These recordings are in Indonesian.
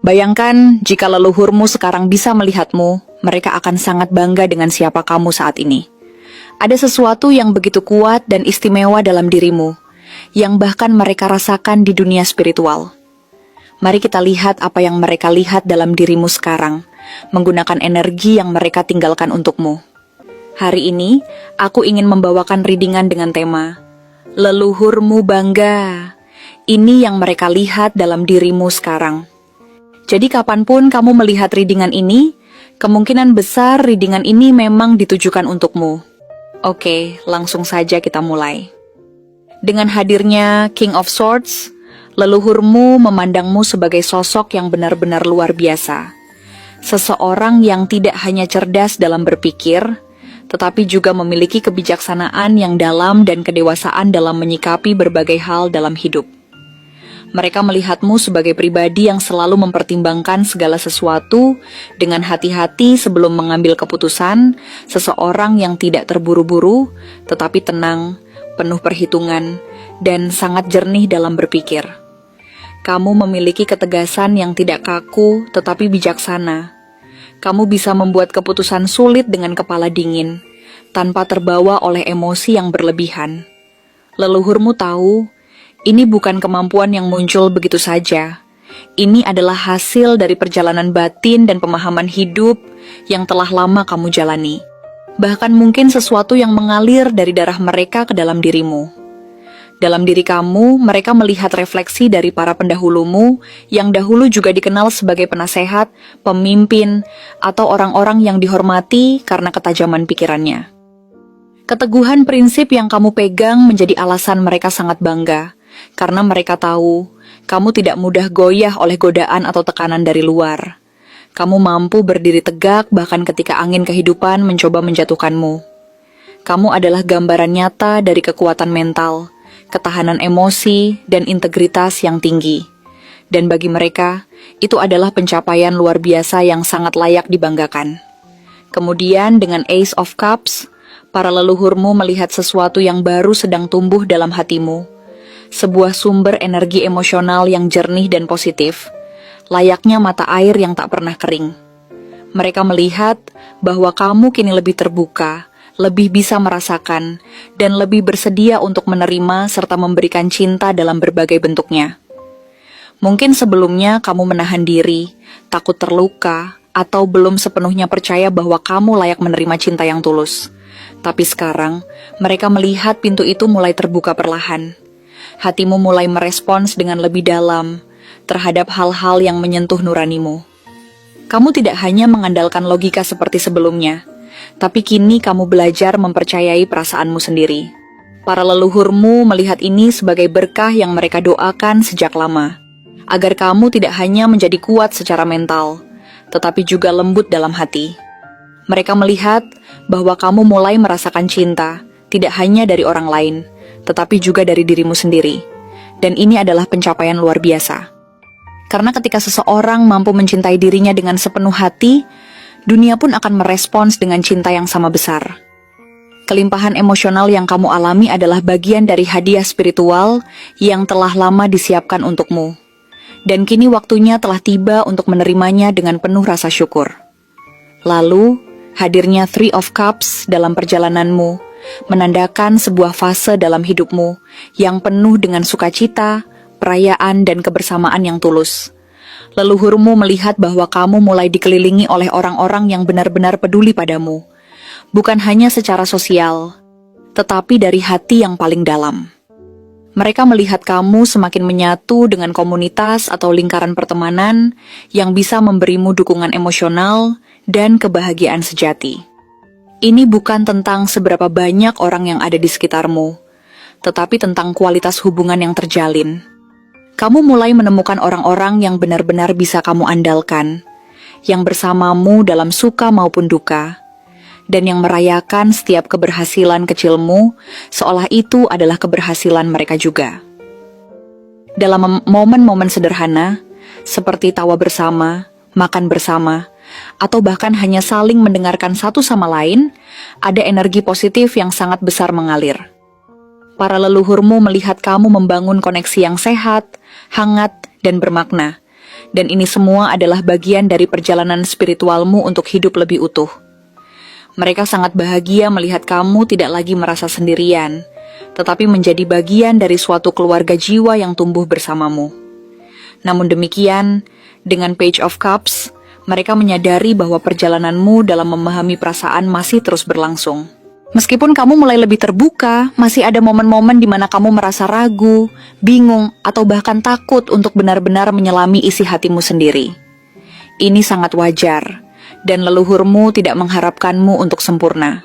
Bayangkan jika leluhurmu sekarang bisa melihatmu, mereka akan sangat bangga dengan siapa kamu saat ini. Ada sesuatu yang begitu kuat dan istimewa dalam dirimu, yang bahkan mereka rasakan di dunia spiritual. Mari kita lihat apa yang mereka lihat dalam dirimu sekarang, menggunakan energi yang mereka tinggalkan untukmu. Hari ini, aku ingin membawakan readingan dengan tema, Leluhurmu Bangga. Ini yang mereka lihat dalam dirimu sekarang. Jadi kapanpun kamu melihat readingan ini, kemungkinan besar readingan ini memang ditujukan untukmu. Oke, langsung saja kita mulai. Dengan hadirnya King of Swords, leluhurmu memandangmu sebagai sosok yang benar-benar luar biasa. Seseorang yang tidak hanya cerdas dalam berpikir, tetapi juga memiliki kebijaksanaan yang dalam dan kedewasaan dalam menyikapi berbagai hal dalam hidup. Mereka melihatmu sebagai pribadi yang selalu mempertimbangkan segala sesuatu dengan hati-hati sebelum mengambil keputusan, seseorang yang tidak terburu-buru, tetapi tenang, penuh perhitungan, dan sangat jernih dalam berpikir. Kamu memiliki ketegasan yang tidak kaku, tetapi bijaksana. Kamu bisa membuat keputusan sulit dengan kepala dingin, tanpa terbawa oleh emosi yang berlebihan. Leluhurmu tahu, ini bukan kemampuan yang muncul begitu saja. Ini adalah hasil dari perjalanan batin dan pemahaman hidup yang telah lama kamu jalani. Bahkan mungkin sesuatu yang mengalir dari darah mereka ke dalam dirimu. Dalam diri kamu, mereka melihat refleksi dari para pendahulumu yang dahulu juga dikenal sebagai penasehat, pemimpin, atau orang-orang yang dihormati karena ketajaman pikirannya. Keteguhan prinsip yang kamu pegang menjadi alasan mereka sangat bangga. Karena mereka tahu, kamu tidak mudah goyah oleh godaan atau tekanan dari luar. Kamu mampu berdiri tegak bahkan ketika angin kehidupan mencoba menjatuhkanmu. Kamu adalah gambaran nyata dari kekuatan mental, ketahanan emosi, dan integritas yang tinggi. Dan bagi mereka, itu adalah pencapaian luar biasa yang sangat layak dibanggakan. Kemudian dengan Ace of Cups, para leluhurmu melihat sesuatu yang baru sedang tumbuh dalam hatimu. Sebuah sumber energi emosional yang jernih dan positif, layaknya mata air yang tak pernah kering. Mereka melihat bahwa kamu kini lebih terbuka, lebih bisa merasakan, dan lebih bersedia untuk menerima serta memberikan cinta dalam berbagai bentuknya. Mungkin sebelumnya kamu menahan diri, takut terluka, atau belum sepenuhnya percaya bahwa kamu layak menerima cinta yang tulus. Tapi sekarang, mereka melihat pintu itu mulai terbuka perlahan. Hatimu mulai merespons dengan lebih dalam terhadap hal-hal yang menyentuh nuranimu. Kamu tidak hanya mengandalkan logika seperti sebelumnya, tapi kini kamu belajar mempercayai perasaanmu sendiri. Para leluhurmu melihat ini sebagai berkah yang mereka doakan sejak lama, agar kamu tidak hanya menjadi kuat secara mental, tetapi juga lembut dalam hati. Mereka melihat bahwa kamu mulai merasakan cinta, tidak hanya dari orang lain, tetapi juga dari dirimu sendiri. Dan ini adalah pencapaian luar biasa. Karena ketika seseorang mampu mencintai dirinya dengan sepenuh hati, dunia pun akan merespons dengan cinta yang sama besar. Kelimpahan emosional yang kamu alami adalah bagian dari hadiah spiritual yang telah lama disiapkan untukmu. Dan kini waktunya telah tiba untuk menerimanya dengan penuh rasa syukur. Lalu, hadirnya Three of Cups dalam perjalananmu menandakan sebuah fase dalam hidupmu yang penuh dengan sukacita, perayaan, dan kebersamaan yang tulus. Leluhurmu melihat bahwa kamu mulai dikelilingi oleh orang-orang yang benar-benar peduli padamu, bukan hanya secara sosial, tetapi dari hati yang paling dalam. Mereka melihat kamu semakin menyatu dengan komunitas atau lingkaran pertemanan yang bisa memberimu dukungan emosional dan kebahagiaan sejati. Ini bukan tentang seberapa banyak orang yang ada di sekitarmu, tetapi tentang kualitas hubungan yang terjalin. Kamu mulai menemukan orang-orang yang benar-benar bisa kamu andalkan, yang bersamamu dalam suka maupun duka, dan yang merayakan setiap keberhasilan kecilmu, seolah itu adalah keberhasilan mereka juga. Dalam momen-momen sederhana, seperti tawa bersama, makan bersama, atau bahkan hanya saling mendengarkan satu sama lain, ada energi positif yang sangat besar mengalir. Para leluhurmu melihat kamu membangun koneksi yang sehat, hangat, dan bermakna, Dan ini semua adalah bagian dari perjalanan spiritualmu untuk hidup lebih utuh. Mereka sangat bahagia melihat kamu tidak lagi merasa sendirian, tetapi menjadi bagian dari suatu keluarga jiwa yang tumbuh bersamamu. Namun demikian, dengan Page of Cups, mereka menyadari bahwa perjalananmu dalam memahami perasaan masih terus berlangsung. Meskipun kamu mulai lebih terbuka, masih ada momen-momen di mana kamu merasa ragu, bingung, atau bahkan takut untuk benar-benar menyelami isi hatimu sendiri. Ini sangat wajar, dan leluhurmu tidak mengharapkanmu untuk sempurna.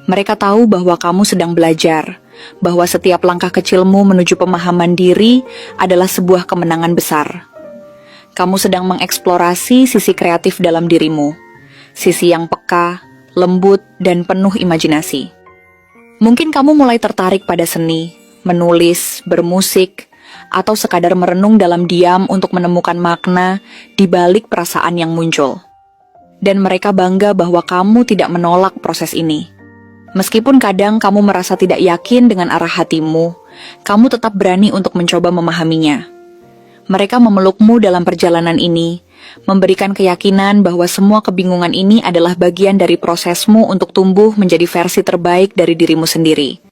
Mereka tahu bahwa kamu sedang belajar, bahwa setiap langkah kecilmu menuju pemahaman diri adalah sebuah kemenangan besar. Kamu sedang mengeksplorasi sisi kreatif dalam dirimu, sisi yang peka, lembut, dan penuh imajinasi. Mungkin kamu mulai tertarik pada seni, menulis, bermusik, atau sekadar merenung dalam diam untuk menemukan makna di balik perasaan yang muncul. Dan mereka bangga bahwa kamu tidak menolak proses ini. Meskipun kadang kamu merasa tidak yakin dengan arah hatimu, kamu tetap berani untuk mencoba memahaminya. Mereka memelukmu dalam perjalanan ini, memberikan keyakinan bahwa semua kebingungan ini adalah bagian dari prosesmu untuk tumbuh menjadi versi terbaik dari dirimu sendiri.